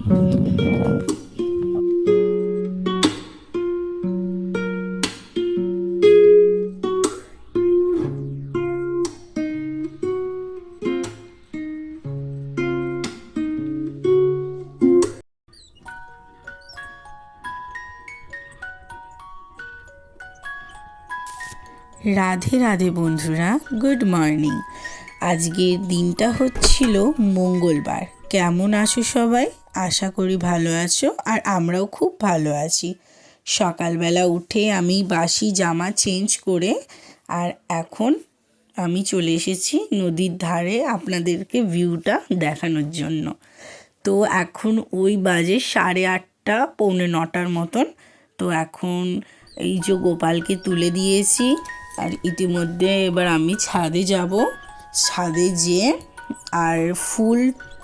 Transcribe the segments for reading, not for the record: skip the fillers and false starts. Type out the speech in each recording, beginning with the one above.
রাধে রাধে বন্ধুরা, good morning. আজকের দিনটা হচ্ছিল মঙ্গলবার। কেমন আছো সবাই? আশা করি ভালো আছো, আর আমরাও খুব ভালো আছি। সকালবেলা উঠে আমি বাসি জামা চেঞ্জ করে আর এখন আমি চলে এসেছি নদীর ধারে আপনাদেরকে ভিউটা দেখানোর জন্য। তো এখন ওই বাজে 8:30 পৌনে 9টার মতন। তো এখন এই যে গোপালকে তুলে দিয়েছি, আর ইতিমধ্যে এবার আমি ছাদে যাব। ছাদে যেয়ে আর ফুল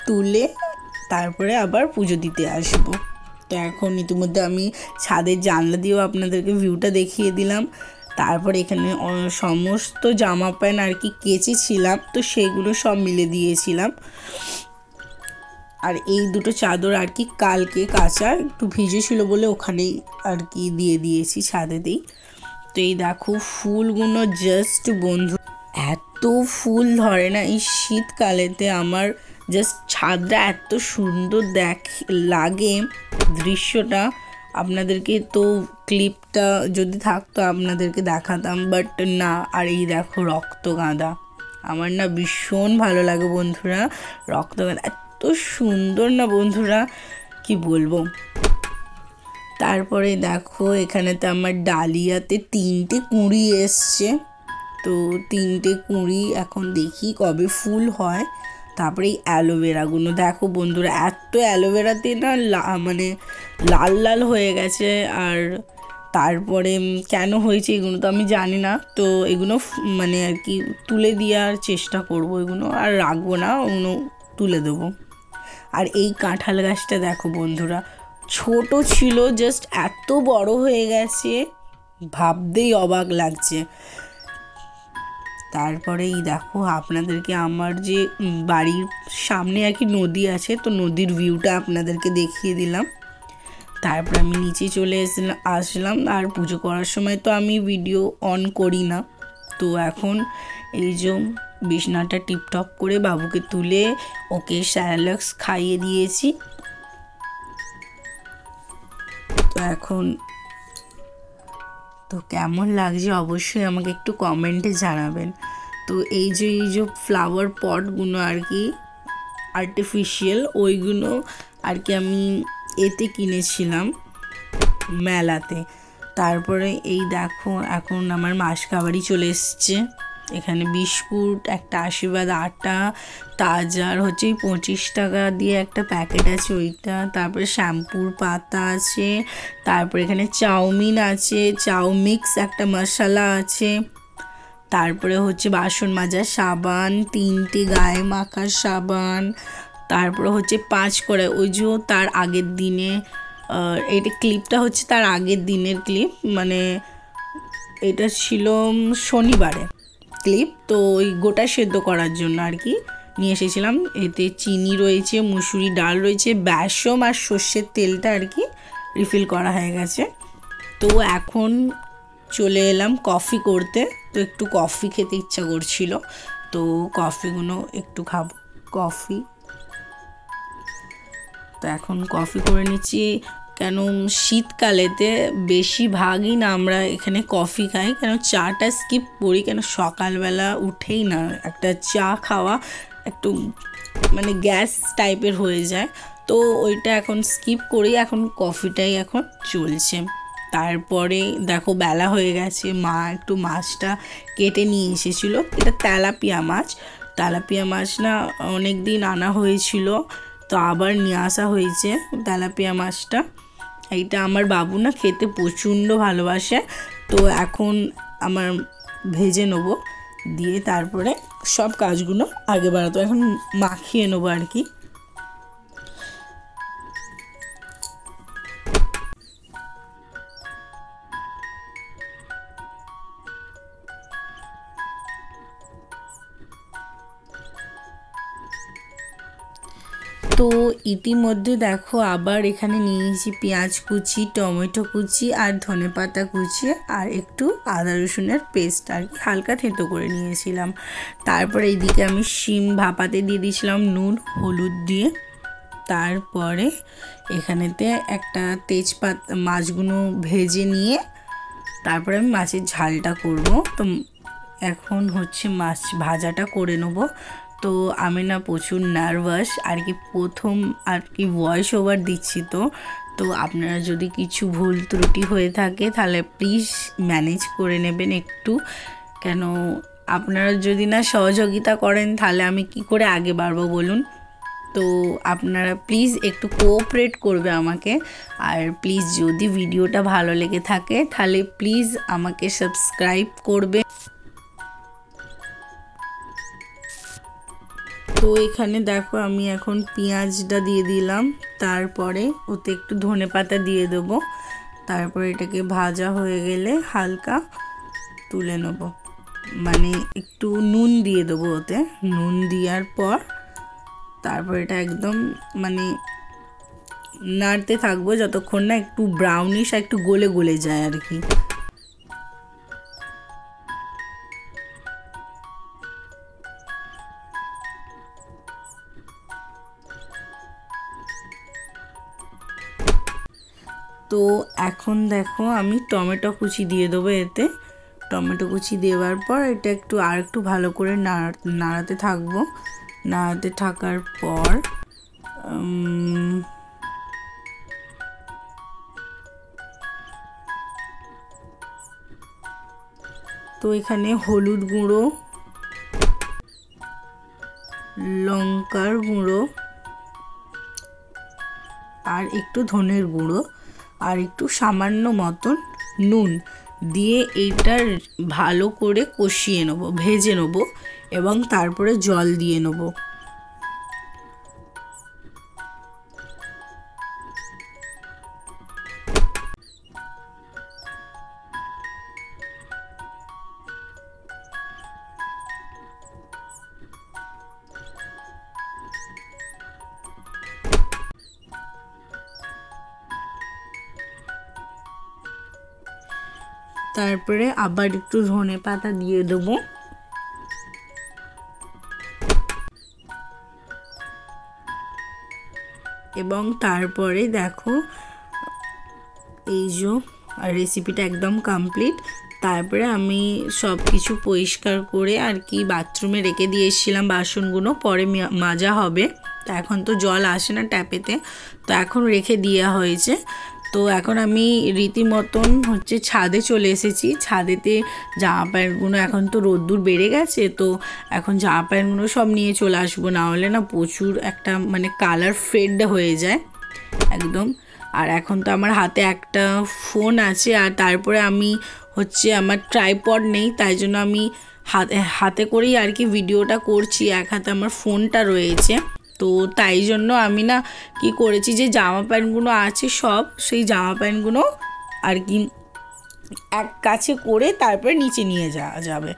তুলে তারপরে আবার পুজো দিতে আসব। তো এখন ইতিমধ্যে আমি ছাদের জানলা দিয়েও আপনাদেরকে ভিউটা দেখিয়ে দিলাম। তারপর এখানে সমস্ত জামা প্যান্ট আর কি কেচেছিলাম, তো সেগুলো সব মিলে দিয়েছিলাম। আর এই দুটো চাদর আর কি কালকে কাচা একটু ভিজে ছিল বলে ওখানেই আর কি দিয়ে দিয়েছি ছাদেতেই। তো এই দেখো ফুলগুলো জাস্ট বন্ধু এত ফুল ধরে না এই শীতকালেতে। আমার জাস্ট ছাদটা এত সুন্দর লাগে দৃশ্যটা। আপনাদেরকে তো ক্লিপটা যদি থাকতো আপনাদেরকে দেখাতাম, বাট না। আর এই দেখো রক্তগাঁদা, আমার না ভীষণ ভালো লাগে বন্ধুরা। রক্তগাঁদা এত সুন্দর না বন্ধুরা, কি বলবো। তারপরে দেখো এখানেতে আমার ডালিয়াতে 3টে কুঁড়ি এসছে। তো 3টে কুঁড়ি এখন দেখি কবে ফুল হয়। তারপরে এই অ্যালোভেরাগুলো দেখো বন্ধুরা, এত অ্যালোভেরাতে না মানে লাল লাল হয়ে গেছে। আর তারপরে কেন হয়েছে এগুলো তো আমি জানি না। তো এগুলো মানে আর কি তুলে দেওয়ার চেষ্টা করব, এগুলো আর রাখবো না, ওগুলো তুলে দেবো। আর এই কাঁঠাল গাছটা দেখো বন্ধুরা, ছোট ছিল জাস্ট এত বড় হয়ে গেছে, ভাবতেই অবাক লাগছে। তারপরেই দেখো আপনাদেরকে আমার যে বাড়ির সামনে আর কি নদী আছে, তো নদীর ভিউটা আপনাদেরকে দেখিয়ে দিলাম। তারপর আমি নিচে চলে আসলাম। আর পুজো করার সময় তো আমি ভিডিও অন করি না। তো এখন এই যে বিছনাটা টিপটপ করে বাবুকে তুলে ওকে স্যারেলাক্স খাইয়ে দিয়েছি। তো এখন তো কেমন লাগছে অবশ্যই আমাকে একটু কমেন্টে জানাবেন। তো এই যে ফ্লাওয়ার পটগুলো আর কি আর্টিফিশিয়াল, ওইগুলো আর কি আমি এতে কিনেছিলাম মেলাতে। তারপরে এই দেখো এখন আমার মাসকাবাড়ি চলে এসছে। এখানে বিস্কুট, একটা আশীর্বাদ আটা তাজা, আর হচ্ছে 25 টাকা দিয়ে একটা প্যাকেট আছে ওইটা। তারপরে শ্যাম্পুর পাতা আছে। তারপরে এখানে চাউমিন আছে, চাউমিক্স একটা মশলা আছে। তারপরে হচ্ছে বাসন মাজার সাবান, 3টে গায়ে মাখার সাবান। তারপরে হচ্ছে 5 করে ওই যে তার আগের দিনে, এটা ক্লিপটা হচ্ছে তার আগের দিনের ক্লিপ, মানে এটা ছিল শনিবারে ক্লিপ। তো ওই গোটা সেদ্ধ করার জন্য আর কি নিয়ে এসেছিলাম। এতে চিনি রয়েছে, মুসুরি ডাল রয়েছে, বেসম আর সর্ষের তেলটা আর কি রিফিল করা হয়ে গেছে। তো এখন চলে এলাম কফি করতে। তো একটু কফি খেতে ইচ্ছা করছিল, তো কফিগুলো একটু খাবো কফি। তো এখন কফি করে নিচ্ছি। কেন শীতকালেতে বেশিরভাগই না আমরা এখানে কফি খাই, কেন চাটা স্কিপ করি। কেন সকালবেলা উঠেই না একটা চা খাওয়া একটু মানে গ্যাস টাইপের হয়ে যায়, তো ওইটা এখন স্কিপ করি। এখন কফিটাই এখন চলছে। তারপরে দেখো বেলা হয়ে গেছে, মা একটু মাছটা কেটে নিয়ে এসেছিলো। এটা তেলাপিয়া মাছ। তেলাপিয়া মাছ না অনেক দিন আনা হয়েছিল, তো আবার নিয়ে আসা হয়েছে তেলাপিয়া মাছটা। এইটা আমার বাবু না খেতে প্রচণ্ড ভালোবাসে। তো এখন আমার ভেজে নেবো, দিয়ে তারপরে সব কাজগুলো আগে বাড়াতো। এখন মাখিয়ে নেবো আর কি। তো ইতিমধ্যে দেখো আবার এখানে নিয়েছি পেঁয়াজ কুচি, টমেটো কুচি আর ধনেপাতা কুচি আর একটু আদা রসুনের পেস্ট আর কি হালকা থেঁতো করে নিয়েছিলাম। তারপর এইদিকে আমি শিম ভাপাতে দিয়ে দিয়েছিলাম নুন হলুদ দিয়ে। তারপরে এখানেতে একটা তেজপাতা মাছগুলো ভেজে নিয়ে তারপরে আমি মাছের ঝালটা করব। তো এখন হচ্ছে মাছ ভাজাটা করে নেব। তো আমি না প্রচুর নার্ভাস আর কি, প্রথম আর কি ভয়েস ওভার দিচ্ছি। তো আপনারা যদি কিছু ভুল ত্রুটি হয়ে থাকে তাহলে প্লিজ ম্যানেজ করে নেবেন একটু, কেন আপনারা যদি না সহযোগিতা করেন তাহলে আমি কি করে আগে বাড়বো বলুন। তো আপনারা প্লিজ একটু কোঅপারেট করবে আমাকে। আর প্লিজ যদি ভিডিওটা ভালো লেগে থাকে তাহলে প্লিজ আমাকে সাবস্ক্রাইব করবে। তো এখানে দেখো আমি এখন পেঁয়াজটা দিয়ে দিলাম, তারপরে ওতে একটু ধনেপাতা দিয়ে দেবো। তারপরে এটাকে ভাজা হয়ে গেলে হালকা তুলে নেব, মানে একটু নুন দিয়ে দেবো ওতে। নুন দেওয়ার পর তারপর এটা একদম মানে নাড়তে থাকবো যতক্ষণ না একটু ব্রাউনিশ আর একটু গলে গলে যায় আর কি। তো এখন দেখো আমি টমেটো কুচি দিয়ে দেবো এতে। টমেটো কুচি দেওয়ার পর এটা আর একটু ভালো করে নাড়াতে থাকবো। নাড়াতে থাকার পর তো এখানে হলুদ গুঁড়ো, লঙ্কার গুঁড়ো আর একটু ধনের গুঁড়ো আর একটু সামান্য মতন নুন দিয়ে এইটার ভালো করে কষিয়ে নেবো, ভেজে নেবো এবং তারপরে জল দিয়ে নেবো। তারপরে আবার একটু ধনেপাতা দিয়ে দেবো। এবং তারপরে দেখো এই যে রেসিপিটা একদম কমপ্লিট। তারপরে আমি সব কিছু পরিষ্কার করে আর কি বাথরুমে রেখে দিয়ে এসেছিলাম বাসনগুলো, পরে মাজা হবে। তো এখন তো জল আসে না ট্যাপেতে, তো এখন রেখে দেওয়া হয়েছে। তো এখন আমি রীতিমতন হচ্ছে ছাদে চলে এসেছি। ছাদেতে জামা প্যান্টগুলো, এখন তো রোদ্দুর বেড়ে গেছে, তো এখন জামা প্যান্টগুলো সব নিয়ে চলে আসবো, না হলে না প্রচুর একটা মানে কালার ফেড হয়ে যায় একদম। আর এখন তো আমার হাতে একটা ফোন আছে, আর তারপরে আমি হচ্ছে আমার ট্রাইপড নেই, তাই জন্য আমি হাতে করেই আর কি ভিডিওটা করছি, এক হাতে আমার ফোনটা রয়েছে। তো তাই জন্য আমি না কি করেছি, যে জামা প্যান্টগুলো আছে সব, সেই জামা প্যান্টগুলো আর কি এক কাছে করে তারপরে নিচে নিয়ে যাওয়া যাবে,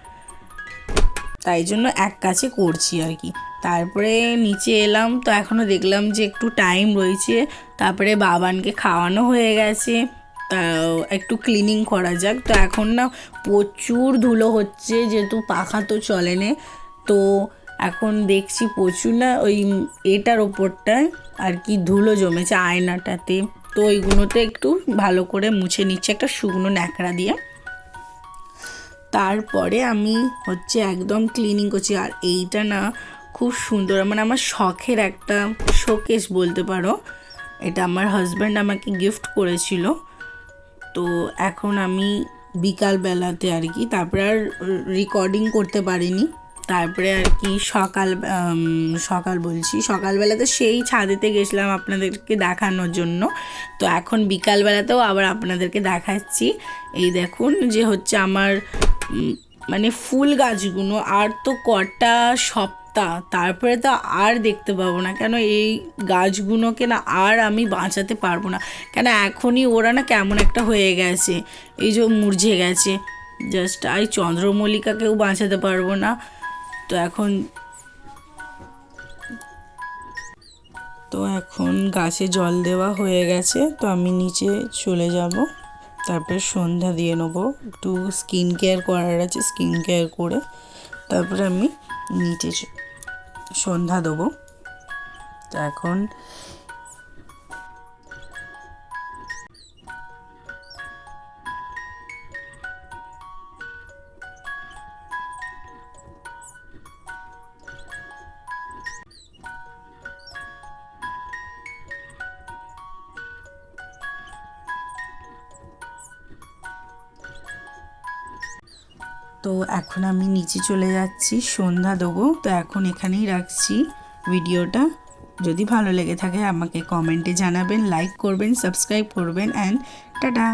তাই জন্য এক কাছে করছি আর কি। তারপরে নিচে এলাম, তো এখনও দেখলাম যে একটু টাইম রয়েছে। তারপরে বাবানকে খাওয়ানো হয়ে গেছে, তা একটু ক্লিনিং করা যাক। তো এখন না প্রচুর ধুলো হচ্ছে, যেহেতু পাখা তো চলে না, তো এখন দেখছি প্রচুর না ওই এটার ওপরটায় আর কি ধুলো জমেছে আয়নাটাতে। তো ওইগুলোতে একটু ভালো করে মুছে নিচ্ছে একটা শুকনো ন্যাকড়া দিয়ে। তারপরে আমি হচ্ছে একদম ক্লিনিং করছি। আর এইটা না খুব সুন্দর, মানে আমার শখের একটা শোকেস বলতে পারো। এটা আমার হাজব্যান্ড আমাকে গিফট করেছিল। তো এখন আমি বিকালবেলাতে আর কি, তারপরে আর রেকর্ডিং করতে পারিনি। তারপরে আর কি সকালবেলাতে সেই ছাদেতে গেছিলাম আপনাদেরকে দেখানোর জন্য। তো এখন বিকালবেলাতেও আবার আপনাদেরকে দেখাচ্ছি। এই দেখুন যে হচ্ছে আমার মানে ফুল গাছগুলো আর তো কটা সপ্তাহ, তারপরে তো আর দেখতে পাবো না, কেন এই গাছগুলোকে না আর আমি বাঁচাতে পারবো না, কেন এখনই ওরা না কেমন একটা হয়ে গেছে, এই যে মুরঝে গেছে জাস্ট। আর চন্দ্রমল্লিকাকেও বাঁচাতে পারবো না। তো তো এখন গাছে জল দেওয়া হয়ে গেছে, তো আমি নিচে চলে যাব, তারপরে সন্ধ্যা দিয়ে নেবো। একটু স্কিন কেয়ার করার আছে, স্কিন কেয়ার করে তারপরে আমি নিচে সন্ধ্যা দেবো। তো এখন আমি নিচে চলে যাচ্ছি, সন্ধ্যা দেবো। তো এখন এখানেই রাখছি ভিডিওটা। যদি ভালো লেগে থাকে আমাকে কমেন্টে জানাবেন, লাইক করবেন, সাবস্ক্রাইব করবেন অ্যান্ড টাটা।